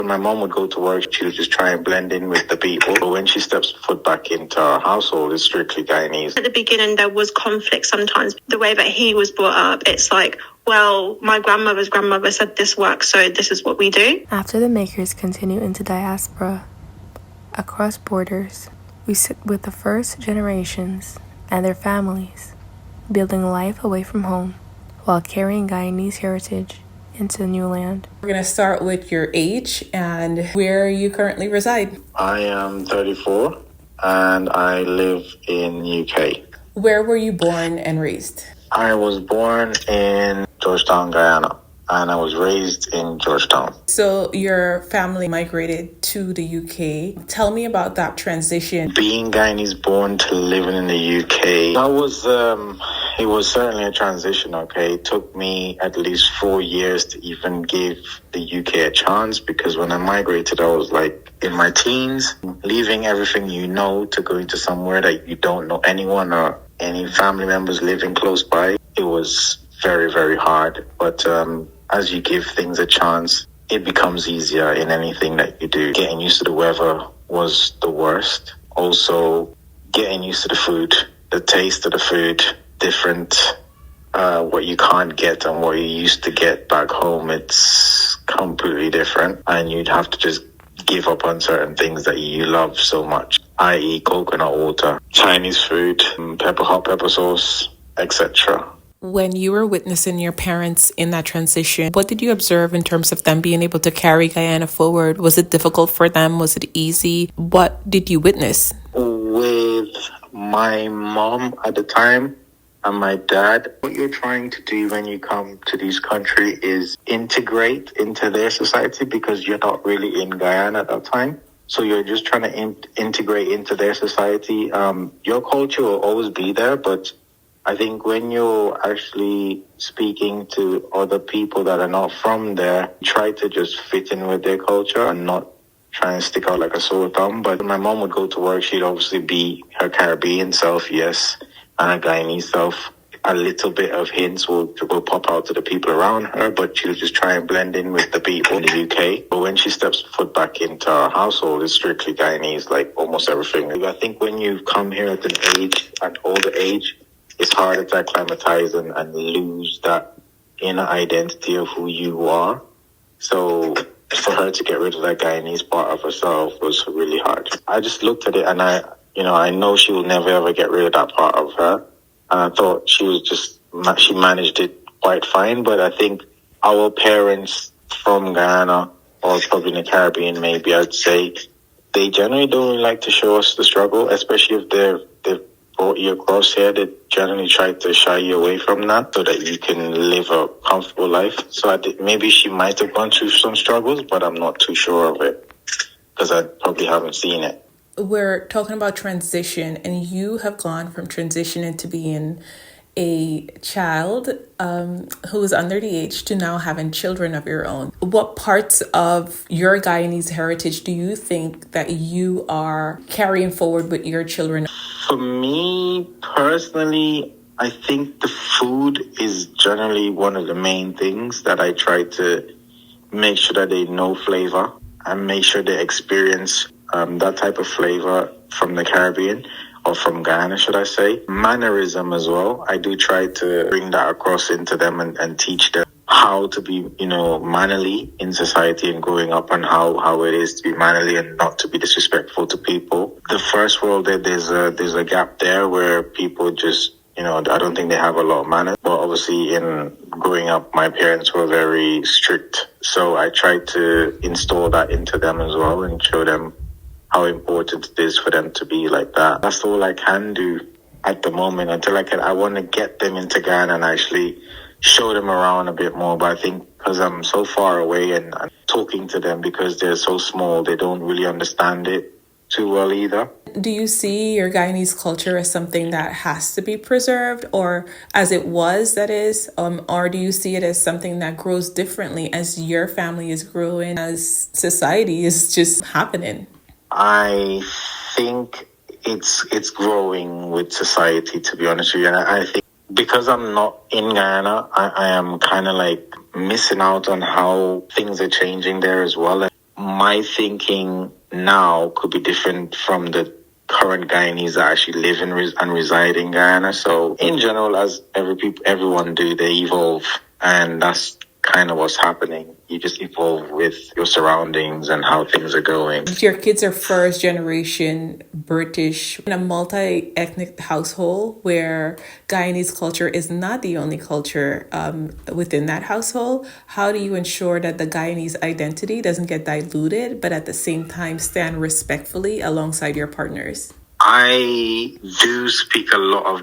When my mom would go to work, she would just try and blend in with the people. But when she steps foot back into our household, it's strictly Guyanese. At the beginning, there was conflict sometimes. The way that he was brought up, it's like, well, my grandmother's grandmother said this works, so this is what we do. After the makers continue into diaspora, across borders, we sit with the first generations and their families, building life away from home while carrying Guyanese heritage into new land. We're going to start with your age and where you currently reside. I am 34 and I live in UK. Where were you born and raised? I was born in Georgetown, Guyana, and I was raised in Georgetown. So your family migrated to the UK. Tell me about that transition. Being Guyanese born to living in the UK, it was certainly a transition, okay? It took me at least 4 years to even give the UK a chance, because when I migrated, I was like in my teens, leaving everything you know to go into somewhere that you don't know anyone or any family members living close by. It was very, very hard. But as you give things a chance, it becomes easier in anything that you do. Getting used to the weather was the worst. Also, getting used to the food, the taste of the food, different, what you can't get and what you used to get back home, it's completely different. And you'd have to just give up on certain things that you love so much, i.e. coconut water, Chinese food, hot pepper sauce, etc. When you were witnessing your parents in that transition, what did you observe in terms of them being able to carry Guyana forward? Was it difficult for them? Was it easy? What did you witness? With my mom at the time and my dad, what you're trying to do when you come to this country is integrate into their society, because you're not really in Guyana at that time. So you're just trying to integrate into their society. Your culture will always be there, but I think when you're actually speaking to other people that are not from there, try to just fit in with their culture and not try and stick out like a sore thumb. But when my mom would go to work, she'd obviously be her Caribbean self, yes, and her Guyanese self. A little bit of hints will pop out to the people around her, but she'll just try and blend in with the people in the UK. But when she steps foot back into our household, it's strictly Guyanese, like almost everything. I think when you come here at an older age, it's harder to acclimatize and lose that inner identity of who you are. So for her to get rid of that Guyanese part of herself was really hard. I just looked at it and I know she will never ever get rid of that part of her. And I thought she managed it quite fine. But I think our parents from Guyana, or probably in the Caribbean maybe, I'd say, they generally don't really like to show us the struggle, especially if they've brought you across here. They generally try to shy you away from that so that you can live a comfortable life. So I think maybe she might have gone through some struggles, but I'm not too sure of it because I probably haven't seen it. We're talking about transition, and you have gone from transitioning to being a child who is under the age to now having children of your own. What parts of your Guyanese heritage do you think that you are carrying forward with your children? For me personally, I think the food is generally one of the main things that I try to make sure that they know flavor and make sure they experience that type of flavor from the Caribbean, or from Guyana, should I say. Mannerism as well. I do try to bring that across into them and teach them how to be, mannerly in society and growing up, and how it is to be mannerly and not to be disrespectful to people. The first world, there's a gap there where people just, I don't think they have a lot of manners. But obviously in growing up, my parents were very strict. So I tried to install that into them as well and show them how important it is for them to be like that. That's all I can do at the moment until I want to get them into Ghana and actually show them around a bit more. But I think because I'm so far away and talking to them, because they're so small, they don't really understand it too well either. Do you see your Guyanese culture as something that has to be preserved, or as it was, that is, or do you see it as something that grows differently as your family is growing, as society is just happening? I think it's growing with society, to be honest with you. And I think because I'm not in Guyana, I am kind of like missing out on how things are changing there as well. And my thinking now could be different from the current Guyanese that actually live and reside in Guyana. So in general, as everyone do, they evolve, and that's kind of what's happening. You just evolve with your surroundings and how things are going. Your kids are first generation British in a multi-ethnic household where Guyanese culture is not the only culture within that household. How do you ensure that the Guyanese identity doesn't get diluted, but at the same time stand respectfully alongside your partners? I do speak a lot of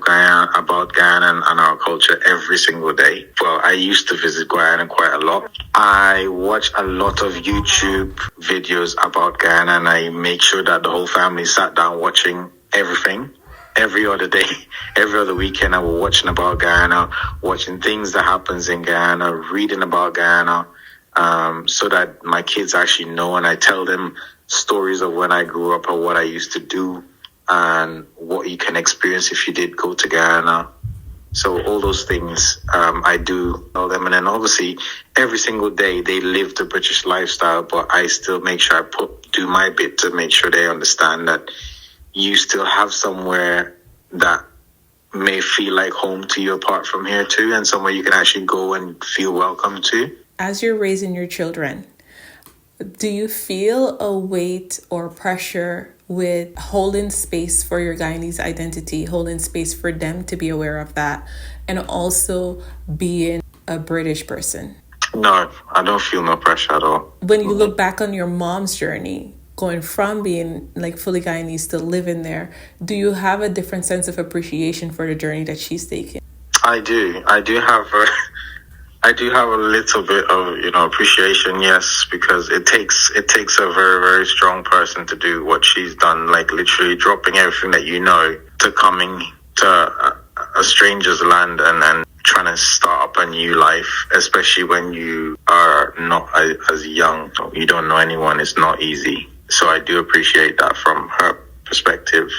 about Guyana and our culture every single day. Well, I used to visit Guyana quite a lot. I watch a lot of YouTube videos about Guyana, and I make sure that the whole family sat down watching everything. Every other day, every other weekend, I was watching about Guyana, watching things that happens in Guyana, reading about Guyana, so that my kids actually know, and I tell them stories of when I grew up or what I used to do, and what you can experience if you did go to Guyana. So all those things, I do know them. And then obviously every single day they live the British lifestyle, but I still make sure I do my bit to make sure they understand that you still have somewhere that may feel like home to you apart from here too, and somewhere you can actually go and feel welcome to. As you're raising your children, do you feel a weight or pressure with holding space for your Guyanese identity, holding space for them to be aware of that, and also being a British person? No, I don't feel no pressure at all. When you look back on your mom's journey, going from being like fully Guyanese to living there, do you have a different sense of appreciation for the journey that she's taken? I do. I do have a little bit of, appreciation, yes, because it takes a very, very strong person to do what she's done, like literally dropping everything that to coming to a stranger's land and trying to start up a new life, especially when you are not as young. You don't know anyone. It's not easy. So I do appreciate that from her perspective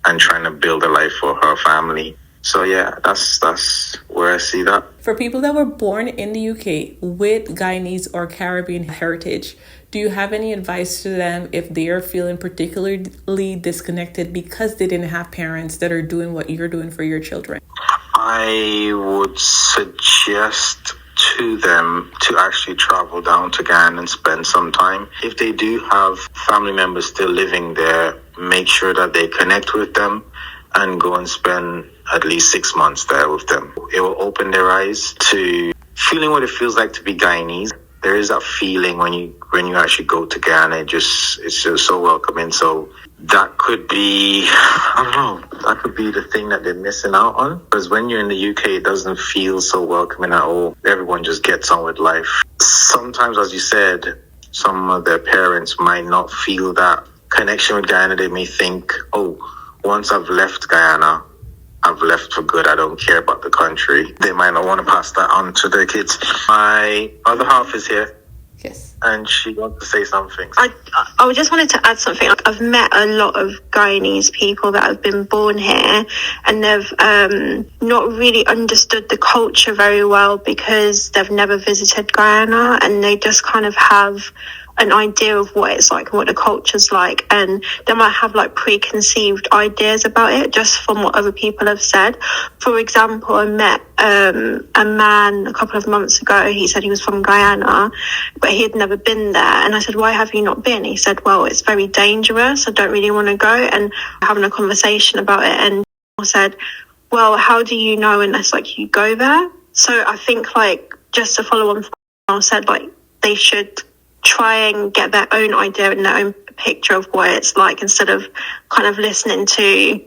and trying to build a life for her family. So yeah, that's where I see that. For people that were born in the UK with Guyanese or Caribbean heritage, do you have any advice to them if they are feeling particularly disconnected because they didn't have parents that are doing what you're doing for your children? I would suggest to them to actually travel down to Guyana and spend some time. If they do have family members still living there, make sure that they connect with them and go and spend at least 6 months there with them. It will open their eyes to feeling what it feels like to be Guyanese. There is that feeling when you actually go to Guyana, it's just so welcoming. So that could be, that could be the thing that they're missing out on. Because when you're in the UK, it doesn't feel so welcoming at all. Everyone just gets on with life. Sometimes, as you said, some of their parents might not feel that connection with Guyana. They may think, once I've left Guyana, I've left for good. I don't care about the country. They might not want to pass that on to their kids. My other half is here. Yes. And she wants to say something. I just wanted to add something. I've met a lot of Guyanese people that have been born here, and they've not really understood the culture very well because they've never visited Guyana, and they just kind of have an idea of what it's like and what the culture's like, and they might have like preconceived ideas about it just from what other people have said. For example, I met a man a couple of months ago. He said he was from Guyana, but he had never been there, and I said, why have you not been? He said, well, it's very dangerous, I don't really want to go. And having a conversation about it, and I said, well, how do you know unless like you go there? So I think like just to follow on from what I said, like they should try and get their own idea and their own picture of what it's like, instead of kind of listening to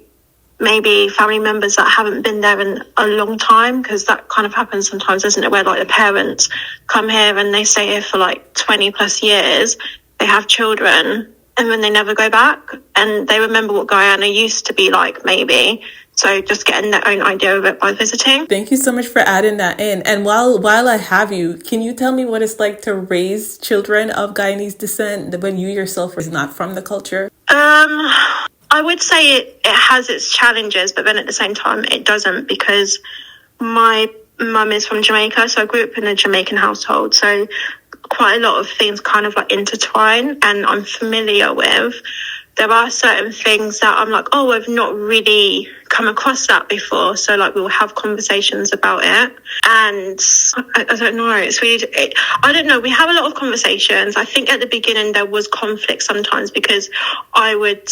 maybe family members that haven't been there in a long time, because that kind of happens sometimes, doesn't it, where like the parents come here and they stay here for like 20 plus years, they have children, and then they never go back, and they remember what Guyana used to be like maybe. So just getting their own idea of it by visiting. Thank you so much for adding that in. And while I have you, can you tell me what it's like to raise children of Guyanese descent when you yourself is not from the culture? I would say it has its challenges, but then at the same time it doesn't, because my mum is from Jamaica, so I grew up in a Jamaican household. So quite a lot of things kind of like intertwine and I'm familiar with. There are certain things that I'm like, oh, I've not really come across that before. So like we'll have conversations about it. And I don't know, it's really, I don't know. We have a lot of conversations. I think at the beginning there was conflict sometimes because I would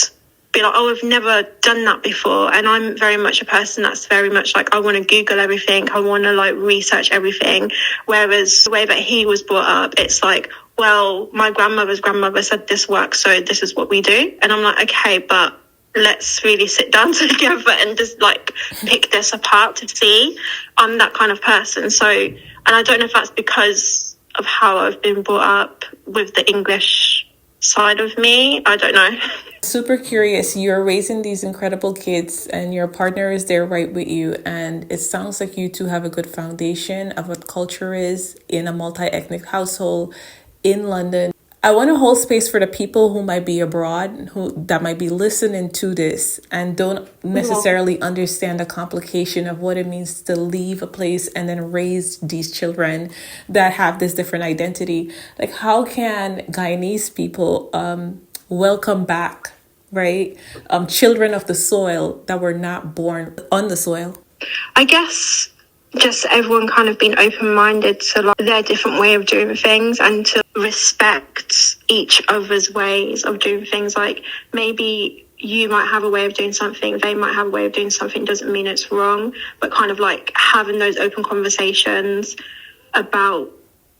be like, oh, I've never done that before. And I'm very much a person that's very much like, I want to Google everything. I want to like research everything. Whereas the way that he was brought up, it's like, well, my grandmother's grandmother said this works, so this is what we do. And I'm like, okay, but let's really sit down together and just like pick this apart to see. I'm that kind of person. So, and I don't know if that's because of how I've been brought up with the English side of me. I don't know. Super curious. You're raising these incredible kids and your partner is there right with you. And it sounds like you two have a good foundation of what culture is in a multi-ethnic household in London. I want to hold space for the people who might be abroad, that might be listening to this and don't necessarily understand the complication of what it means to leave a place and then raise these children that have this different identity. Like, how can Guyanese people welcome back, right? Children of the soil that were not born on the soil? I guess just everyone kind of being open-minded to like their different way of doing things and to respect each other's ways of doing things. Like maybe you might have a way of doing something, they might have a way of doing something, doesn't mean it's wrong, but kind of like having those open conversations about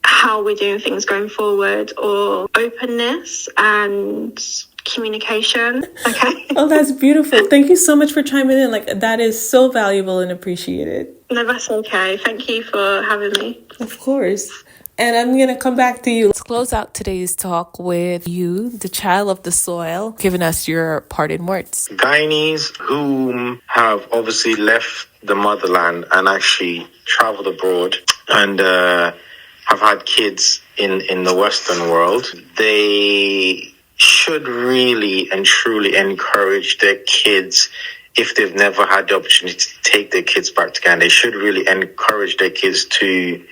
how we're doing things going forward, or openness and communication. Okay. Oh, that's beautiful. Thank you so much for chiming in. Like, that is so valuable and appreciated. No, that's okay. Thank you for having me. Of course. And I'm going to come back to you. Let's close out today's talk with you, the child of the soil, giving us your parting words. Guyanese who have obviously left the motherland and actually traveled abroad and have had kids in the Western world, they should really and truly encourage their kids, if they've never had the opportunity to take their kids back to Ghana, they should really encourage their kids to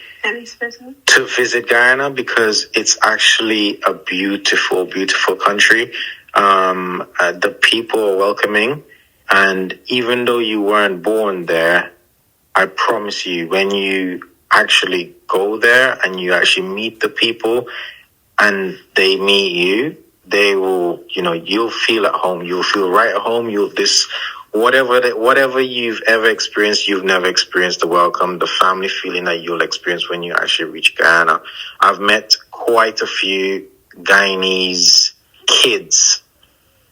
visit Guyana, because it's actually a beautiful, beautiful country. The people are welcoming, and even though you weren't born there, I promise you, when you actually go there and you actually meet the people and they meet you, they will, you'll feel at home. You'll feel right at home. Whatever you've ever experienced, you've never experienced the welcome, the family feeling that you'll experience when you actually reach Guyana. I've met quite a few Guyanese kids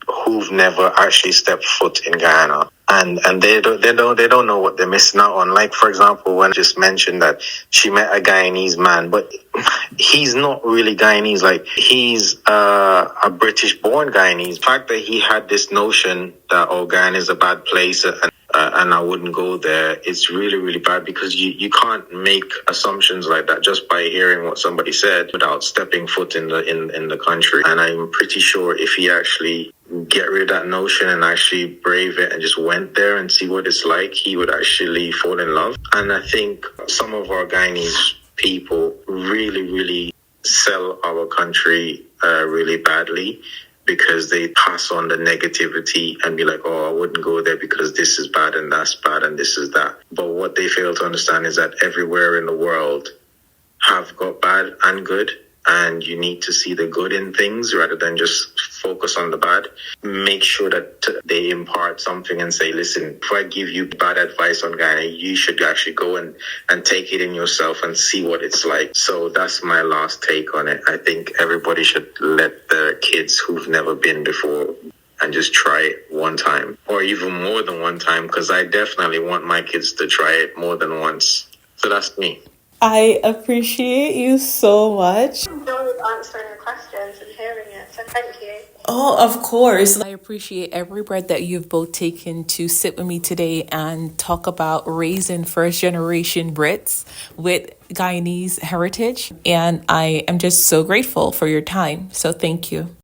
who've never actually stepped foot in Guyana. And they don't know what they're missing out on. Like, for example, when I just mentioned that she met a Guyanese man, but he's not really Guyanese. Like, he's a British-born Guyanese. The fact that he had this notion that, oh, Guyana is a bad place and I wouldn't go there, it's really, really bad, because you can't make assumptions like that just by hearing what somebody said without stepping foot in the country. And I'm pretty sure if he actually get rid of that notion and actually brave it and just went there and see what it's like, he would actually fall in love. And I think some of our Guyanese people really, really sell our country really badly, because they pass on the negativity and be like, oh, I wouldn't go there because this is bad and that's bad and this is that. But what they fail to understand is that everywhere in the world have got bad and good, and you need to see the good in things rather than just focus on the bad. Make sure that they impart something and say, listen, if I give you bad advice on Ghana, you should actually go and take it in yourself and see what it's like. So that's my last take on it. I think everybody should let the kids who've never been before and just try it one time, or even more than one time, because I definitely want my kids to try it more than once. So that's me. I appreciate you so much. I enjoyed answering your questions and hearing it, so thank you. Oh, of course. I appreciate every breath that you've both taken to sit with me today and talk about raising first-generation Brits with Guyanese heritage. And I am just so grateful for your time. So thank you.